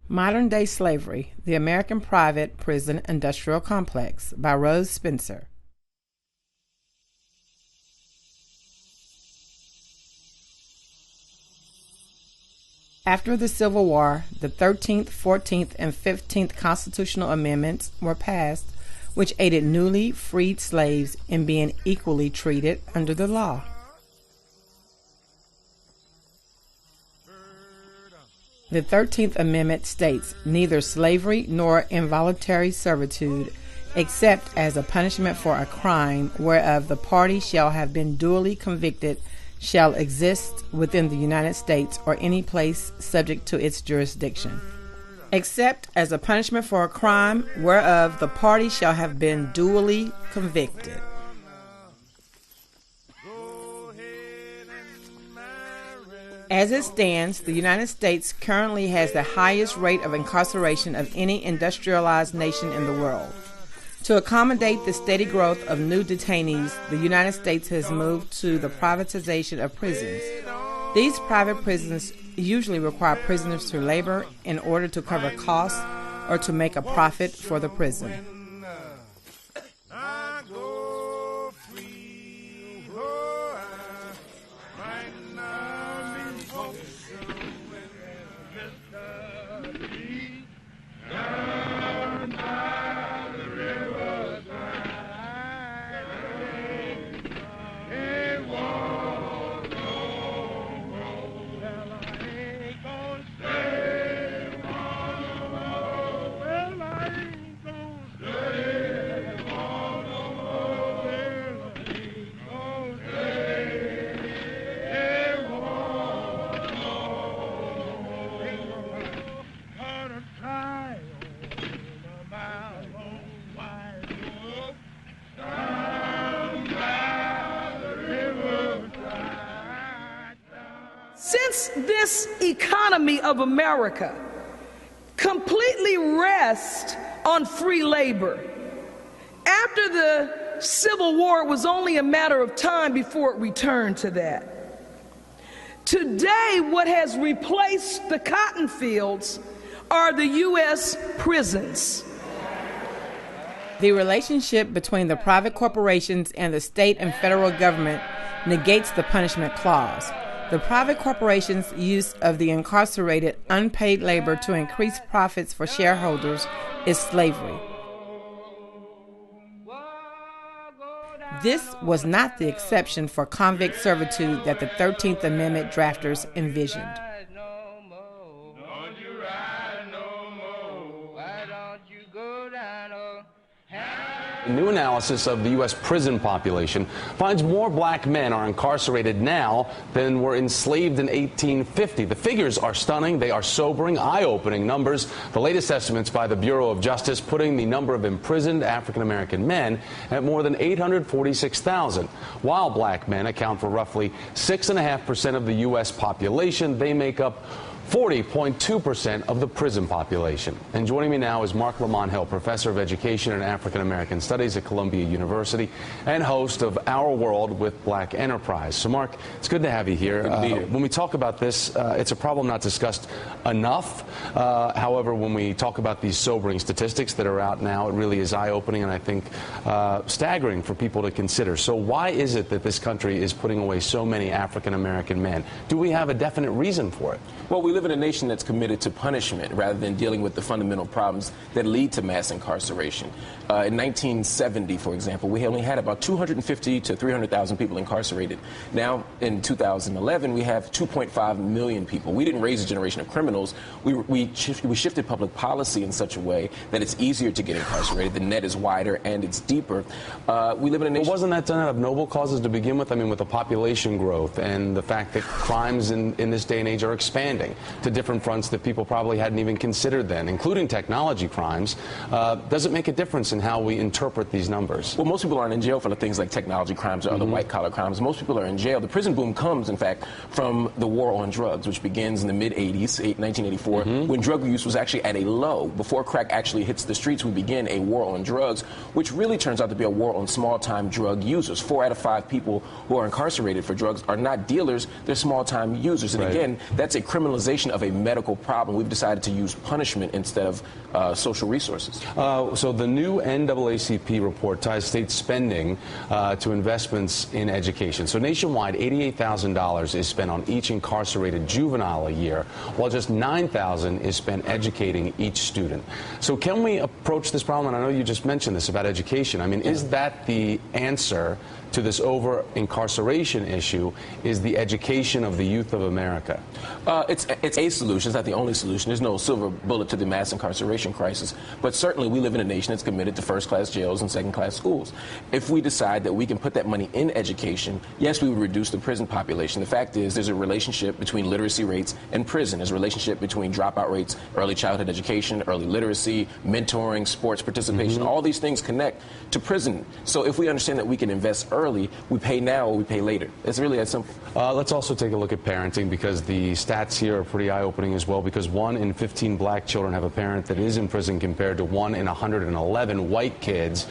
Modern-Day Slavery, the American Private Prison Industrial Complex by Rose Spencer. After the Civil War, the 13th, 14th, and 15th constitutional amendments were passed, which aided newly freed slaves in being equally treated under the law. The 13th Amendment states neither slavery nor involuntary servitude, except as a punishment for a crime whereof the party shall have been duly convicted, shall exist within the United States or any place subject to its jurisdiction. Except as a punishment for a crime whereof the party shall have been duly convicted. As it stands, the United States currently has the highest rate of incarceration of any industrialized nation in the world. To accommodate the steady growth of new detainees, the United States has moved to the privatization of prisons. These private prisons usually require prisoners to labor in order to cover costs or to make a profit for the prison. Since this economy of America completely rests on free labor, after the Civil War, it was only a matter of time before it returned to that. Today, what has replaced the cotton fields are the U.S. prisons. The relationship between the private corporations and the state and federal government negates the punishment clause. The private corporations' use of the incarcerated unpaid labor to increase profits for shareholders is slavery. This was not the exception for convict servitude that the 13th Amendment drafters envisioned. A new analysis of the U.S. prison population finds more black men are incarcerated now than were enslaved in 1850. The figures are stunning. They are sobering, eye-opening numbers. The latest estimates by the Bureau of Justice putting the number of imprisoned African-American men at more than 846,000. While black men account for roughly 6.5% of the U.S. population, they make up 40.2% of the prison population. And joining me now is Mark Lamont Hill, professor of education and African American studies at Columbia University and host of Our World with Black Enterprise. So Mark, it's good to have you here. Good to be here. When we talk about this, it's a problem not discussed enough. However, when we talk about these sobering statistics that are out now, it really is eye-opening and I think staggering for people to consider. So why is it that this country is putting away so many African American men? Do we have a definite reason for it? Well, we live in a nation that's committed to punishment rather than dealing with the fundamental problems that lead to mass incarceration. In 1970, for example, we only had about 250 to 300,000 people incarcerated. Now, in 2011, we have 2.5 million people. We didn't raise a generation of criminals. We shifted public policy in such a way that it's easier to get incarcerated. The net is wider and it's deeper. We live in a nation. But wasn't that done out of noble causes to begin with? I mean, with the population growth and the fact that crimes in this day and age are expanding to different fronts that people probably hadn't even considered then, including technology crimes. Does it make a difference in how we interpret interpret these numbers? Well, most people aren't in jail for the things like technology crimes or other white-collar crimes. Most people are in jail. The prison boom comes, in fact, from the war on drugs, which begins in the mid-'80s, 1984, when drug use was actually at a low. Before crack actually hits the streets, we begin a war on drugs, which really turns out to be a war on small-time drug users. 4 out of 5 people who are incarcerated for drugs are not dealers, they're small-time users. And again, that's a criminalization of a medical problem. We've decided to use punishment instead of social resources. So the new NAACP report ties state spending to investments in education. So nationwide, $88,000 is spent on each incarcerated juvenile a year, while just $9,000 is spent educating each student. So can we approach this problem? And I know you just mentioned this about education. I mean, is that the answer to this over-incarceration issue, is the education of the youth of America? It's a solution. It's not the only solution. There's no silver bullet to the mass incarceration crisis. But certainly we live in a nation that's committed to first-class jails and second-class schools. If we decide that we can put that money in education, yes, we would reduce the prison population. The fact is there's a relationship between literacy rates and prison. There's a relationship between dropout rates, early childhood education, early literacy, mentoring, sports participation. All these things connect to prison. So if we understand that we can invest early, we pay now or we pay later. It's really that simple. Let's also take a look at parenting, because the stats here are pretty eye-opening as well, because 1 in 15 black children have a parent that is in prison compared to 1 in 111 white kids.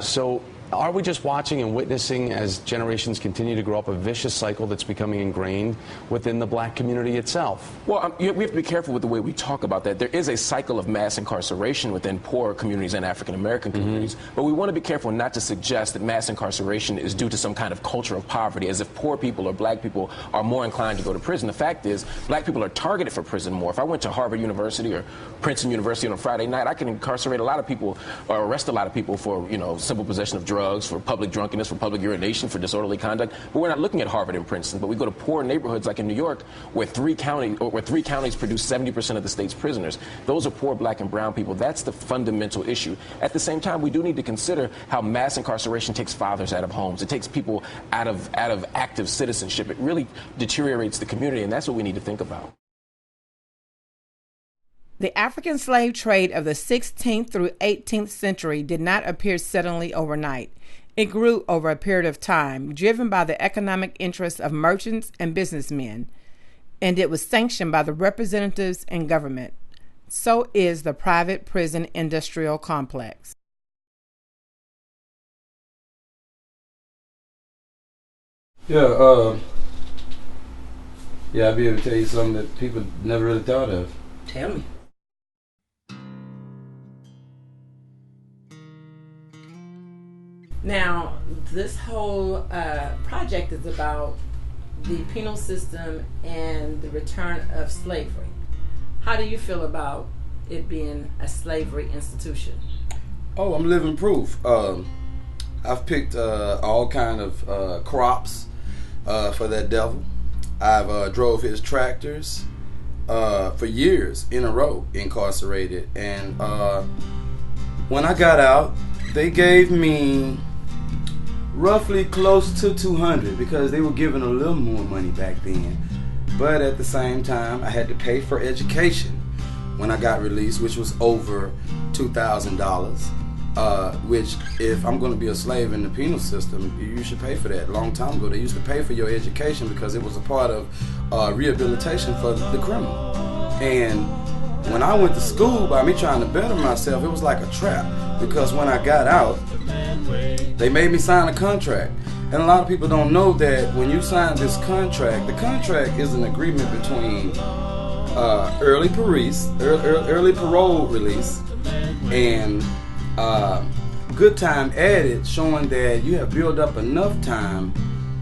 So are we just watching and witnessing, as generations continue to grow up, a vicious cycle that's becoming ingrained within the black community itself? Well, we have to be careful with the way we talk about that. There is a cycle of mass incarceration within poor communities and African-American communities, but we want to be careful not to suggest that mass incarceration is due to some kind of culture of poverty, as if poor people or black people are more inclined to go to prison. The fact is, black people are targeted for prison more. If I went to Harvard University or Princeton University on a Friday night, I can incarcerate a lot of people or arrest a lot of people for, simple possession of drugs, for public drunkenness, for public urination, for disorderly conduct. But we're not looking at Harvard and Princeton, but we go to poor neighborhoods like in New York, where three counties produce 70% of the state's prisoners. Those are poor black and brown people. That's the fundamental issue. At the same time, we do need to consider how mass incarceration takes fathers out of homes. It takes people out of active citizenship. It really deteriorates the community, and that's what we need to think about. The African slave trade of the 16th through 18th century did not appear suddenly overnight. It grew over a period of time, driven by the economic interests of merchants and businessmen, and it was sanctioned by the representatives and government. So is the private prison industrial complex. I'll be able to tell you something that people never really thought of. Tell me. Now, this whole project is about the penal system and the return of slavery. How do you feel about it being a slavery institution? Oh, I'm living proof. I've picked all kind of crops for that devil. I've drove his tractors for years in a row, incarcerated. And when I got out, they gave me roughly close to $200, because they were giving a little more money back then. But at the same time, I had to pay for education when I got released, which was over $2,000. Which, if I'm going to be a slave in the penal system, you should pay for that. A long time ago, they used to pay for your education because it was a part of rehabilitation for the criminal. And when I went to school, by me trying to better myself, it was like a trap, because when I got out, they made me sign a contract. And a lot of people don't know that when you sign this contract, the contract is an agreement between early parole release and good time added, showing that you have built up enough time.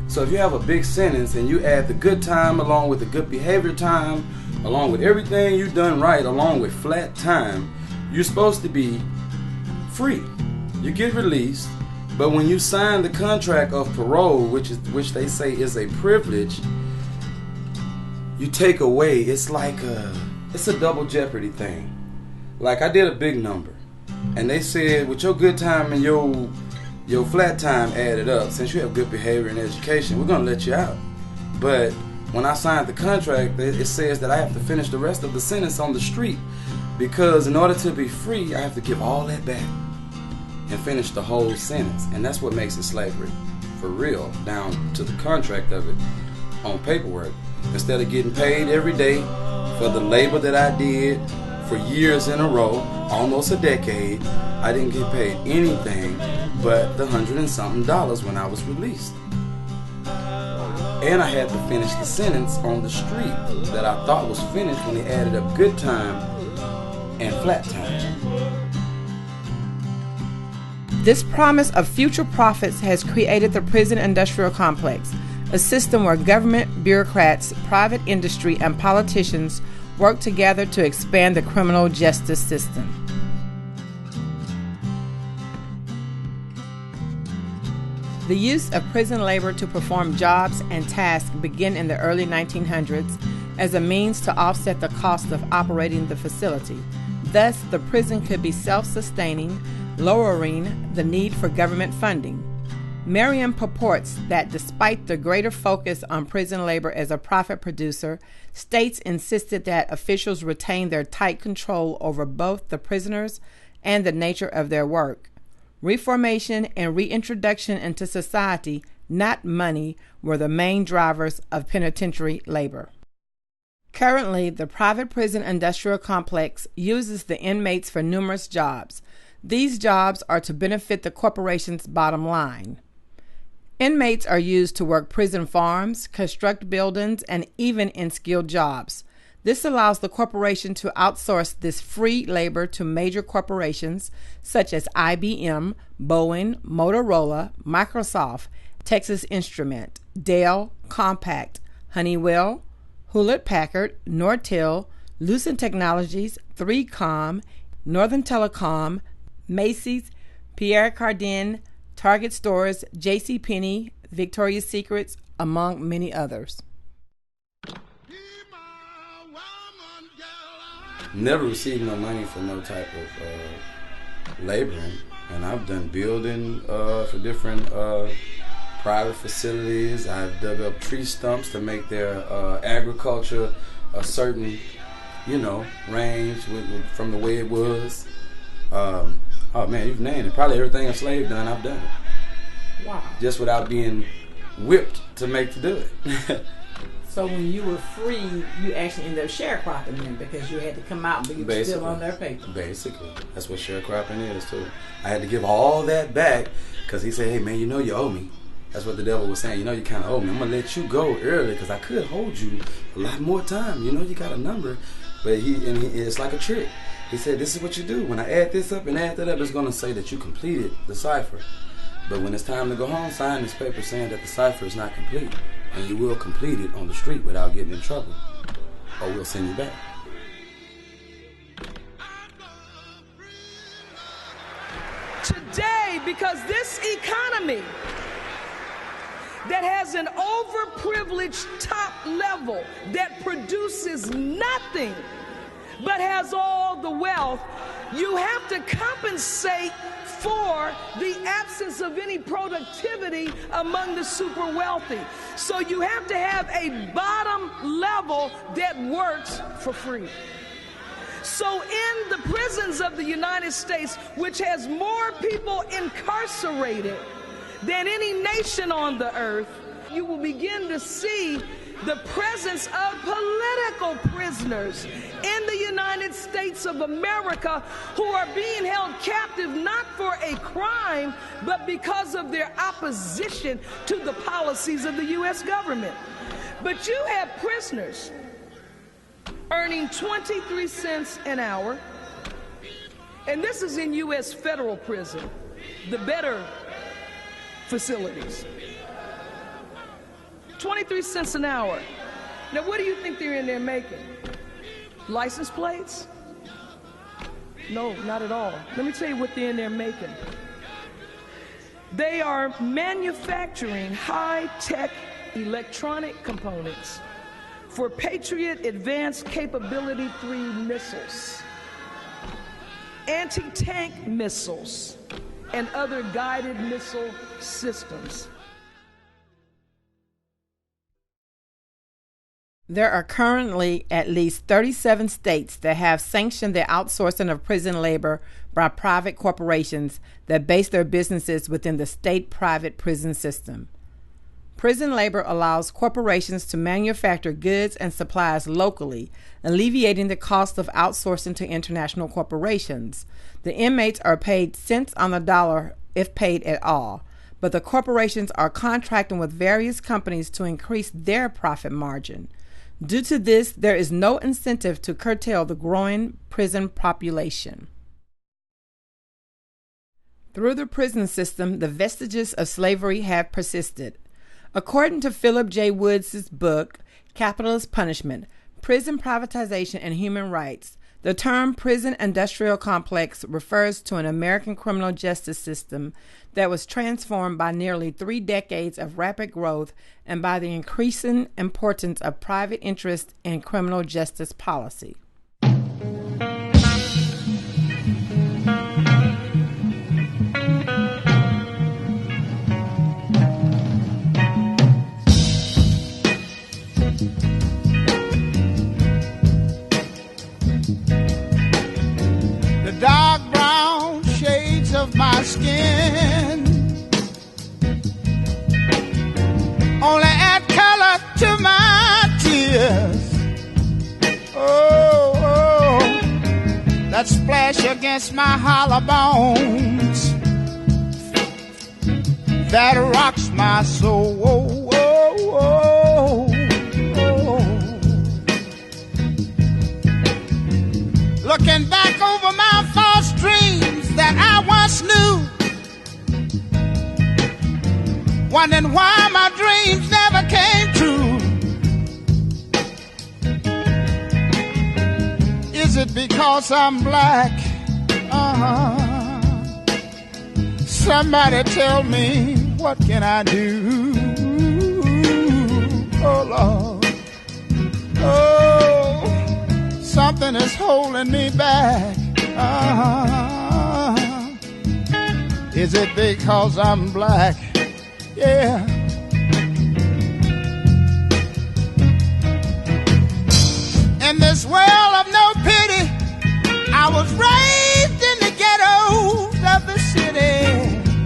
So if you have a big sentence and you add the good time along with the good behavior time, along with everything you've done right, along with flat time, you're supposed to be free. You get released, but when you sign the contract of parole, which they say is a privilege, you take away. It's like it's a double jeopardy thing. Like, I did a big number, and they said with your good time and your flat time added up, since you have good behavior and education, we're gonna let you out. But when I signed the contract, it says that I have to finish the rest of the sentence on the street, because in order to be free, I have to give all that back. and finish the whole sentence. And that's what makes it slavery, for real, down to the contract of it on paperwork. Instead of getting paid every day for the labor that I did for years in a row, almost a decade, I didn't get paid anything but the $100 and something when I was released. And I had to finish the sentence on the street that I thought was finished when they added up good time and flat time. This promise of future profits has created the prison industrial complex, a system where government, bureaucrats, private industry, and politicians work together to expand the criminal justice system. The use of prison labor to perform jobs and tasks began in the early 1900s as a means to offset the cost of operating the facility. Thus, the prison could be self-sustaining, lowering the need for government funding. Merriam purports that despite the greater focus on prison labor as a profit producer, states insisted that officials retain their tight control over both the prisoners and the nature of their work. Reformation and reintroduction into society, not money, were the main drivers of penitentiary labor. Currently, the private prison industrial complex uses the inmates for numerous jobs. These jobs are to benefit the corporation's bottom line. Inmates are used to work prison farms, construct buildings, and even in skilled jobs. This allows the corporation to outsource this free labor to major corporations such as IBM, Boeing, Motorola, Microsoft, Texas Instrument, Dell, Compaq, Honeywell, Hewlett-Packard, Nortel, Lucent Technologies, 3Com, Northern Telecom, Macy's, Pierre Cardin, Target Stores, JCPenney, Victoria's Secrets, among many others. Never received no money for no type of laboring, and I've done building for different private facilities. I've dug up tree stumps to make their agriculture a certain, range from the way it was. Oh man, you've named it. Probably everything a slave done, I've done it. Wow. Just without being whipped to do it. So when you were free, you actually ended up sharecropping them because you had to come out, but you were still on their paper. Basically. That's what sharecropping is, too. I had to give all that back because he said, hey, man, you owe me. That's what the devil was saying. You kind of owe me. I'm going to let you go early because I could hold you a lot more time. You got a number. But it's like a trick. He said, this is what you do. When I add this up and add that up, it's going to say that you completed the cipher. But when it's time to go home, sign this paper saying that the cipher is not complete. And you will complete it on the street without getting in trouble. Or we'll send you back. Today, because this economy that has an overprivileged top level that produces nothing but has all the wealth, you have to compensate for the absence of any productivity among the super wealthy. So you have to have a bottom level that works for free. So in the prisons of the United States, which has more people incarcerated than any nation on the earth, you will begin to see the presence of political prisoners in the United States of America who are being held captive not for a crime, but because of their opposition to the policies of the U.S. government. But you have prisoners earning 23 cents an hour, and this is in U.S. federal prison, the better facilities. 23 cents an hour. Now, what do you think they're in there making? License plates? No, not at all. Let me tell you what they're in there making. They are manufacturing high-tech electronic components for Patriot Advanced Capability 3 missiles, anti-tank missiles, and other guided missile systems. There are currently at least 37 states that have sanctioned the outsourcing of prison labor by private corporations that base their businesses within the state private prison system. Prison labor allows corporations to manufacture goods and supplies locally, alleviating the cost of outsourcing to international corporations. The inmates are paid cents on the dollar, if paid at all, but the corporations are contracting with various companies to increase their profit margin. Due to this, there is no incentive to curtail the growing prison population. Through the prison system, the vestiges of slavery have persisted. According to Philip J. Woods' book, Capitalist Punishment, Prison Privatization and Human Rights, the term prison industrial complex refers to an American criminal justice system that was transformed by nearly 3 decades of rapid growth and by the increasing importance of private interest in criminal justice policy. Dark brown shades of my skin only add color to my tears. Oh, that splash against my hollow bones that rocks my soul. Looking back over my false dreams that I once knew, wondering why my dreams never came true. Is it because I'm black? Somebody tell me, what can I do? Oh, Lord. Oh, something is holding me back. Is it because I'm black? Yeah. In this world of no pity, I was raised in the ghettos of the city.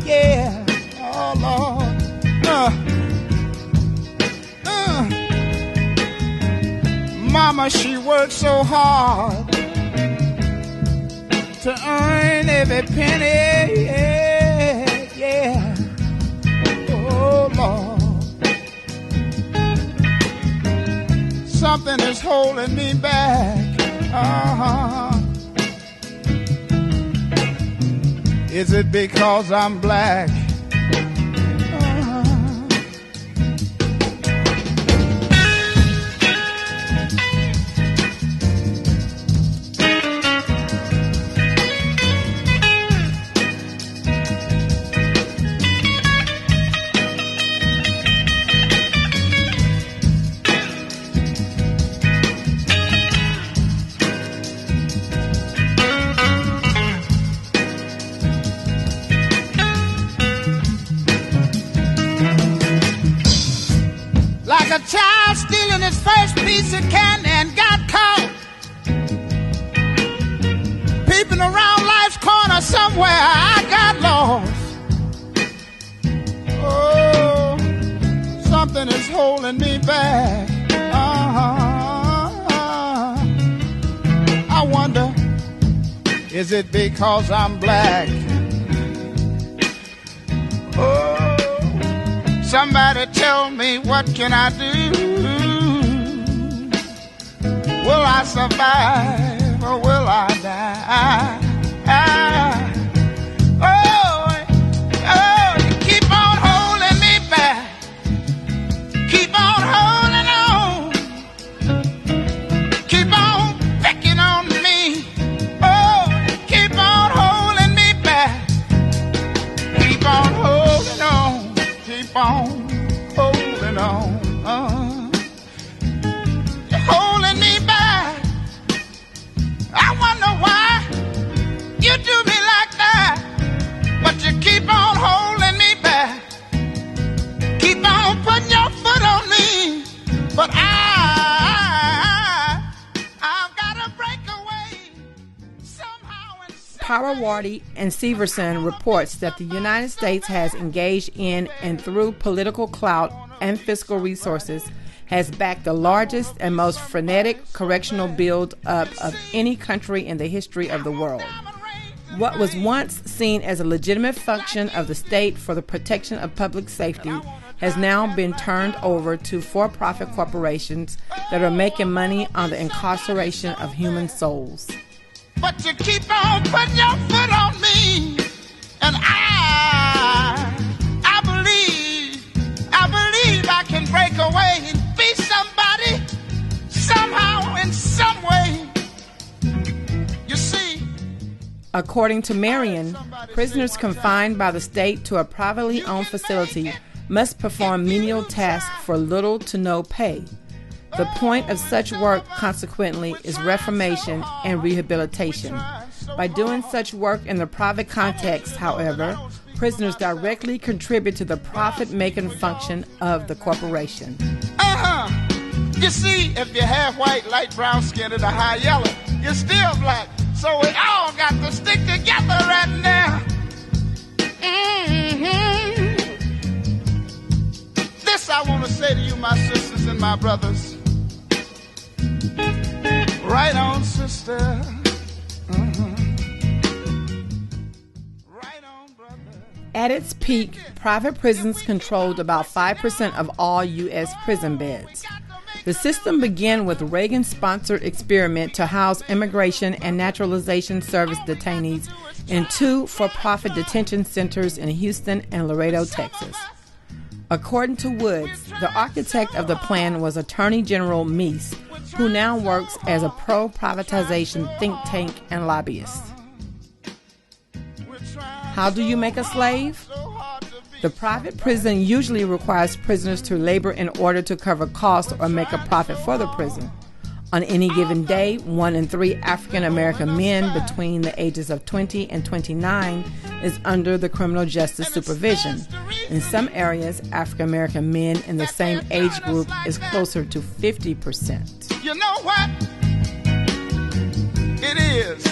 Yeah. Oh, Lord. Mama, she worked so hard to earn every penny, yeah. Oh, Lord. Something is holding me back. Is it because I'm black? Like a child stealing his first piece of candy and got caught, peeping around life's corner somewhere, I got lost. Oh, something is holding me back. I wonder, is it because I'm black? Oh, somebody tell me, what can I do? Will I survive or will I die? Oh, you keep on holding me back. Keep on holding on. Keep on picking on me. Oh, keep on holding me back. Keep on holding on. Keep on holding on. You're holding me back. I wonder Parawarty and Severson reports that the United States has engaged in and through political clout and fiscal resources has backed the largest and most frenetic correctional build-up of any country in the history of the world. What was once seen as a legitimate function of the state for the protection of public safety has now been turned over to for-profit corporations that are making money on the incarceration of human souls. But you keep on putting your foot on me, and I believe I can break away and be somebody somehow in some way. You see, according to Marion, prisoners confined by the state to a privately owned facility must perform menial tasks for little to no pay. The point of such work, consequently, is reformation and rehabilitation. By doing such work in the private context, however, prisoners directly contribute to the profit-making function of the corporation. You see, if you have white, light brown skin, and a high yellow, you're still black. So we all got to stick together right now. This I want to say to you, my sisters and my brothers. Right on, sister. Right on, brother. At its peak, private prisons controlled about 5% of all U.S. prison beds. The system began with Reagan-sponsored experiment to house Immigration and Naturalization Service detainees in 2 for-profit detention centers in Houston and Laredo, Texas. According to Woods, the architect of the plan was Attorney General Meese, who now works as a pro-privatization think tank and lobbyist. How do you make a slave? The private prison usually requires prisoners to labor in order to cover costs or make a profit for the prison. On any given day, 1 in 3 African American men between the ages of 20 and 29 is under the criminal justice supervision. In some areas, African American men in the same age group is closer to 50%. You know what? It is.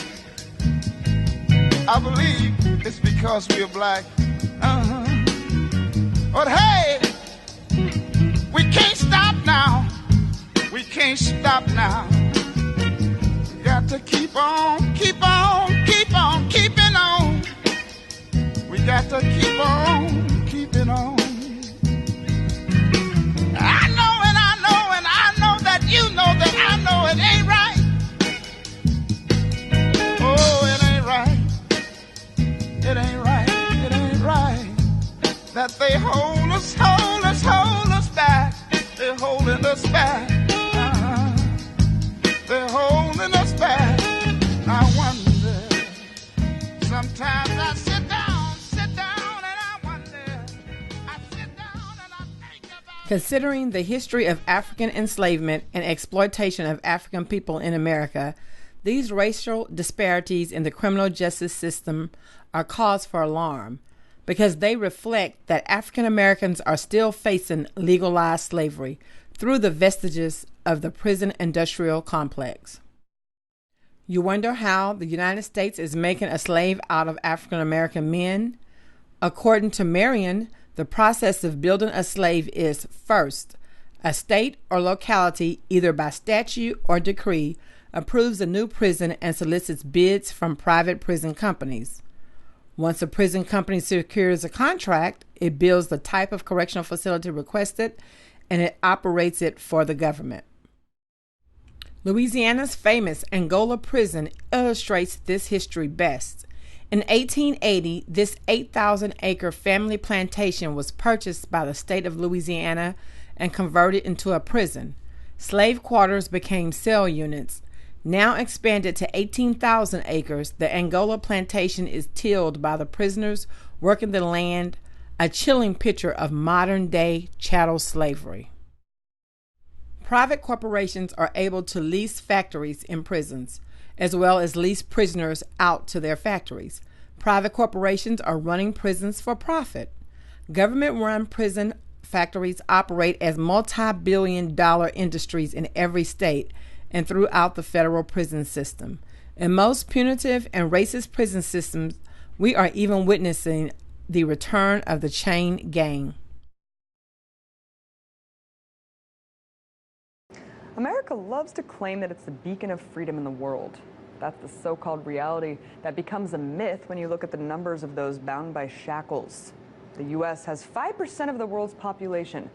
I believe it's because we're black. But hey, we can't stop now. We can't stop now. We got to keep on, keep on, keep on, keeping on. We got to keep on, keeping on. I know and I know and I know that you know that I know it ain't right. Oh, it ain't right. It ain't right. It ain't right. That they hold us, hold us, hold us back. They're holding us back. They're holding us back. I wonder. Sometimes I sit down, and I wonder. I sit down and I think about. Considering the history of African enslavement and exploitation of African people in America, these racial disparities in the criminal justice system are cause for alarm because they reflect that African Americans are still facing legalized slavery through the vestiges of the prison industrial complex. You wonder how the United States is making a slave out of African American men? According to Marion, the process of building a slave is, first, a state or locality, either by statute or decree, approves a new prison and solicits bids from private prison companies. Once a prison company secures a contract, it builds the type of correctional facility requested and it operates it for the government. Louisiana's famous Angola prison illustrates this history best. In 1880, this 8,000-acre family plantation was purchased by the state of Louisiana and converted into a prison. Slave quarters became cell units. Now expanded to 18,000 acres, the Angola plantation is tilled by the prisoners working the land, a chilling picture of modern-day chattel slavery. Private corporations are able to lease factories in prisons, as well as lease prisoners out to their factories. Private corporations are running prisons for profit. Government-run prison factories operate as multi-billion-dollar industries in every state and throughout the federal prison system. In most punitive and racist prison systems, we are even witnessing the return of the chain gang. America loves to claim that it's the beacon of freedom in the world. That's the so-called reality that becomes a myth when you look at the numbers of those bound by shackles. The U.S. has 5% of the world's population,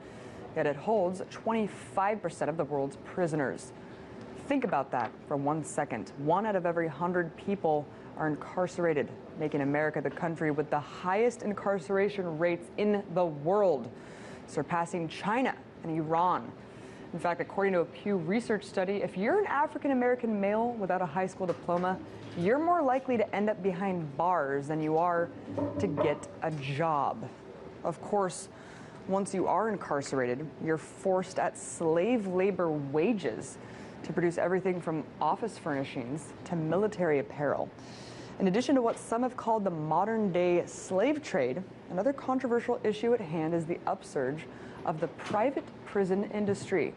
yet it holds 25% of the world's prisoners. Think about that for 1 second. 1 out of every 100 people are incarcerated, making America the country with the highest incarceration rates in the world, surpassing China and Iran. In fact, according to a Pew Research study, if you're an African-American male without a high school diploma, you're more likely to end up behind bars than you are to get a job. Of course, once you are incarcerated, you're forced at slave labor wages to produce everything from office furnishings to military apparel. In addition to what some have called the modern-day slave trade, another controversial issue at hand is the upsurge of the private prison industry.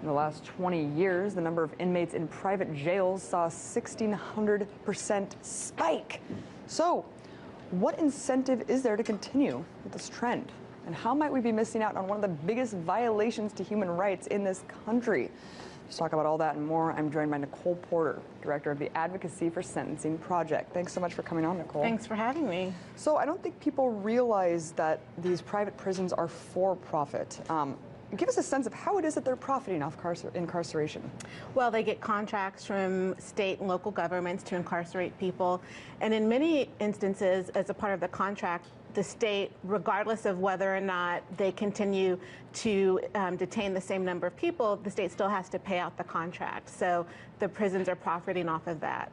In the last 20 years, the number of inmates in private jails saw a 1,600% spike. So, what incentive is there to continue with this trend? And how might we be missing out on one of the biggest violations to human rights in this country? To talk about all that and more, I'm joined by Nicole Porter, director of the Advocacy for Sentencing Project. Thanks so much for coming on, Nicole. Thanks for having me. So I don't think people realize that these private prisons are for profit. Give us a sense of how it is that they're profiting off incarceration. Well, they get contracts from state and local governments to incarcerate people. And in many instances, as a part of the contract, the state, regardless of whether or not they continue to detain the same number of people, the state still has to pay out the contract. So the prisons are profiting off of that.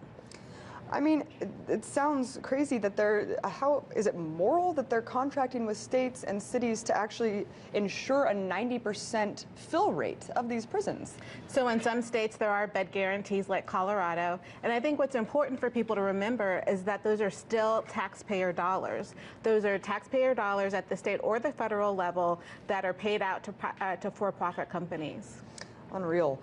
I mean, it sounds crazy that how is it moral that they're contracting with states and cities to actually ensure a 90% fill rate of these prisons? So in some states there are bed guarantees like Colorado, and I think what's important for people to remember is that those are still taxpayer dollars. Those are taxpayer dollars at the state or the federal level that are paid out to for-profit companies. Unreal.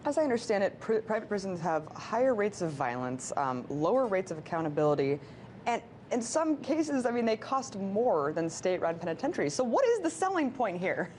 As I understand it, private prisons have higher rates of violence, lower rates of accountability, and in some cases, I mean, they cost more than state-run penitentiaries. So what is the selling point here?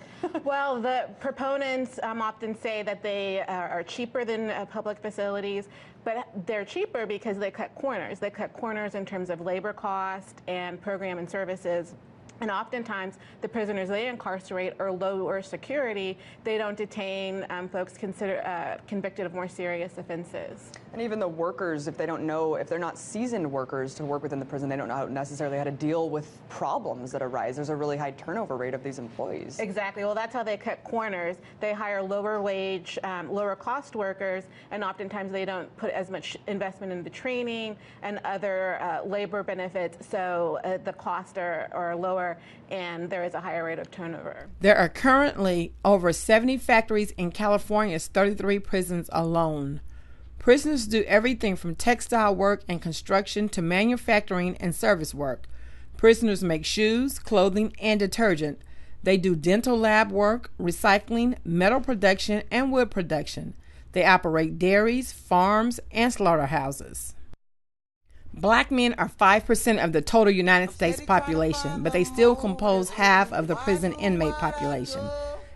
Well, the proponents often say that they are cheaper than public facilities, but they're cheaper because they cut corners. They cut corners in terms of labor cost and program and services. And oftentimes, the prisoners they incarcerate are lower security. They don't detain folks convicted of more serious offenses. And even the workers, if they're not seasoned workers to work within the prison, they don't know necessarily how to deal with problems that arise. There's a really high turnover rate of these employees. Exactly. Well, that's how they cut corners. They hire lower wage, lower cost workers, and oftentimes they don't put as much investment into training and other labor benefits, so the costs are lower, and there is a higher rate of turnover. There are currently over 70 factories in California's 33 prisons alone. Prisoners do everything from textile work and construction to manufacturing and service work. Prisoners make shoes, clothing, and detergent. They do dental lab work, recycling, metal production, and wood production. They operate dairies, farms, and slaughterhouses. Black men are 5% of the total United States population, but they still compose half of the prison inmate population.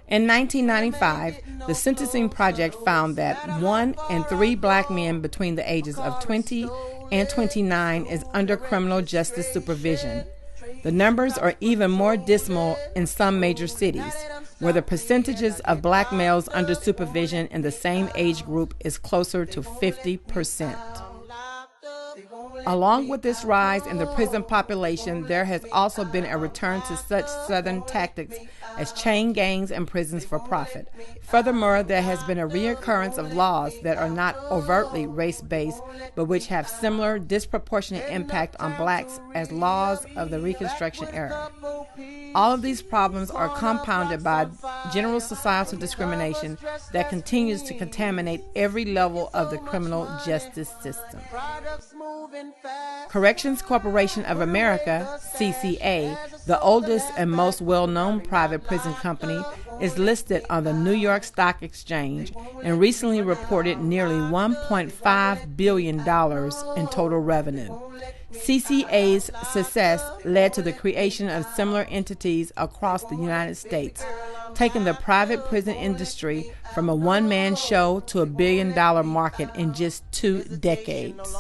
In 1995, the Sentencing Project found that 1 in 3 black men between the ages of 20 and 29 is under criminal justice supervision. The numbers are even more dismal in some major cities, where the percentages of black males under supervision in the same age group is closer to 50%. Along with this rise in the prison population, there has also been a return to such Southern tactics as chain gangs and prisons for profit. Furthermore, there has been a reoccurrence of laws that are not overtly race-based, but which have similar disproportionate impact on blacks as laws of the Reconstruction era. All of these problems are compounded by general societal discrimination that continues to contaminate every level of the criminal justice system. Corrections Corporation of America, CCA, the oldest and most well-known private prison company, is listed on the New York Stock Exchange and recently reported nearly $1.5 billion in total revenue. CCA's success led to the creation of similar entities across the United States, taking the private prison industry from a one-man show to a billion-dollar market in just 2 decades.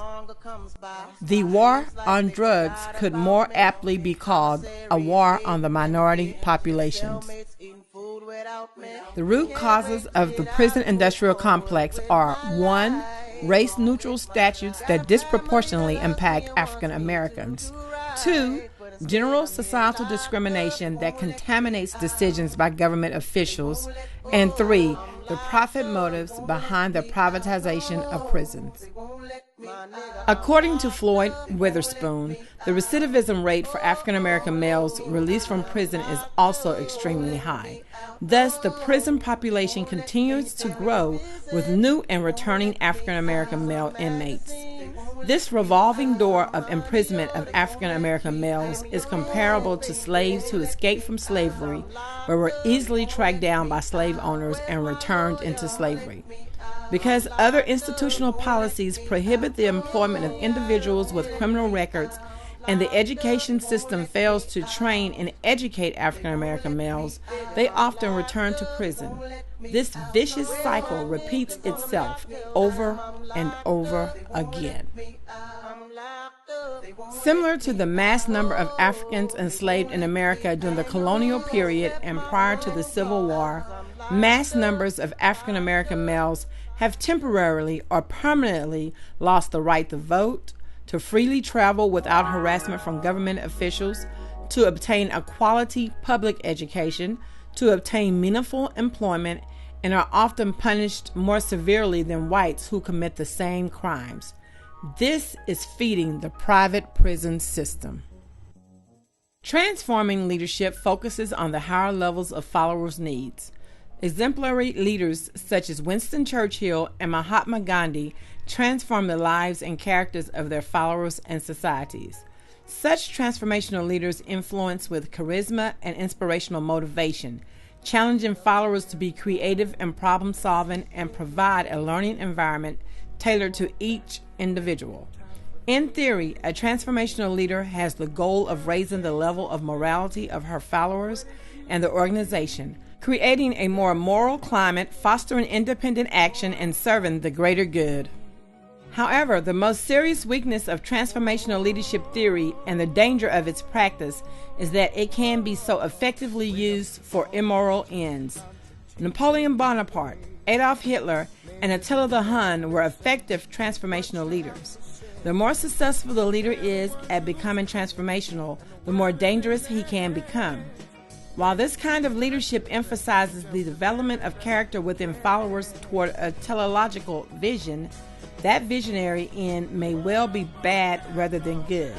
The war on drugs could more aptly be called a war on the minority populations. The root causes of the prison industrial complex are 1. Race-neutral statutes that disproportionately impact African Americans. 2. General societal discrimination that contaminates decisions by government officials. And 3. The profit motives behind the privatization of prisons. According to Floyd Witherspoon, the recidivism rate for African American males released from prison is also extremely high. Thus, the prison population continues to grow with new and returning African American male inmates. This revolving door of imprisonment of African American males is comparable to slaves who escaped from slavery but were easily tracked down by slave owners and returned into slavery. Because other institutional policies prohibit the employment of individuals with criminal records and the education system fails to train and educate African American males, they often return to prison. This vicious cycle repeats itself over and over again. Similar to the mass number of Africans enslaved in America during the colonial period and prior to the Civil War, mass numbers of African American males have temporarily or permanently lost the right to vote, to freely travel without harassment from government officials, to obtain a quality public education, to obtain meaningful employment, and are often punished more severely than whites who commit the same crimes. This is feeding the private prison system. Transforming leadership focuses on the higher levels of followers' needs. Exemplary leaders such as Winston Churchill and Mahatma Gandhi transform the lives and characters of their followers and societies. Such transformational leaders influence with charisma and inspirational motivation, challenging followers to be creative and problem-solving and provide a learning environment tailored to each individual. In theory, a transformational leader has the goal of raising the level of morality of her followers and the organization, creating a more moral climate, fostering independent action, and serving the greater good. However, the most serious weakness of transformational leadership theory and the danger of its practice is that it can be so effectively used for immoral ends. Napoleon Bonaparte, Adolf Hitler, and Attila the Hun were effective transformational leaders. The more successful the leader is at becoming transformational, the more dangerous he can become. While this kind of leadership emphasizes the development of character within followers toward a teleological vision, that visionary end may well be bad rather than good,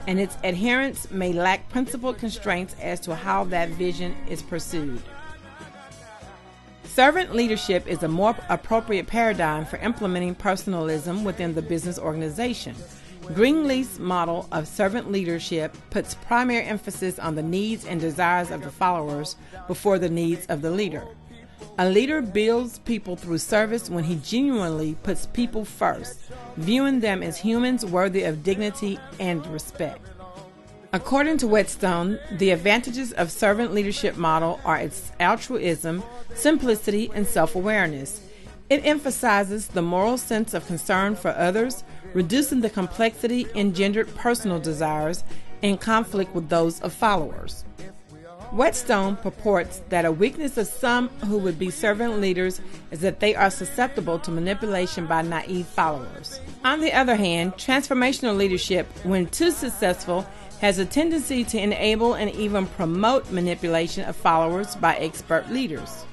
and its adherents may lack principled constraints as to how that vision is pursued. Servant leadership is a more appropriate paradigm for implementing personalism within the business organization. Greenleaf's model of servant leadership puts primary emphasis on the needs and desires of the followers before the needs of the leader. A leader builds people through service when he genuinely puts people first, viewing them as humans worthy of dignity and respect. According to Whetstone, the advantages of servant leadership model are its altruism, simplicity, and self-awareness. It emphasizes the moral sense of concern for others, reducing the complexity engendered personal desires in conflict with those of followers. Whetstone purports that a weakness of some who would be servant leaders is that they are susceptible to manipulation by naive followers. On the other hand, transformational leadership, when too successful, has a tendency to enable and even promote manipulation of followers by expert leaders.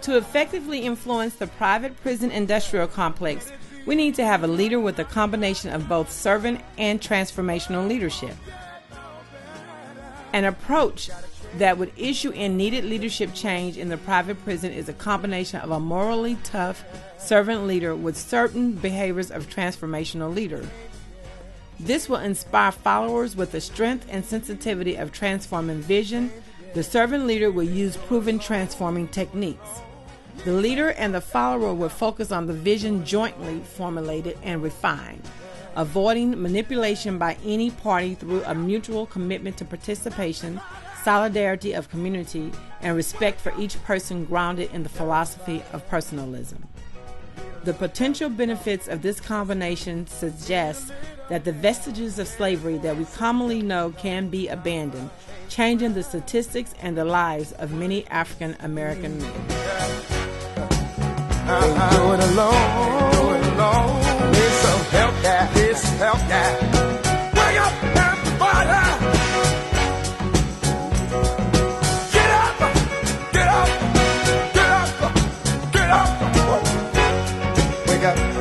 To effectively influence the private prison industrial complex, we need to have a leader with a combination of both servant and transformational leadership. An approach that would issue in needed leadership change in the private prison is a combination of a morally tough servant leader with certain behaviors of transformational leader. This will inspire followers with the strength and sensitivity of transforming vision. The servant leader will use proven transforming techniques. The leader and the follower will focus on the vision jointly formulated and refined, avoiding manipulation by any party through a mutual commitment to participation, solidarity of community, and respect for each person grounded in the philosophy of personalism. The potential benefits of this combination suggest that the vestiges of slavery that we commonly know can be abandoned, changing the statistics and the lives of many African American men. Do it alone. Need some help, guy. Need some help, guy. Wake up, everybody! Get up! Get up! Get up! Get up! Wake up!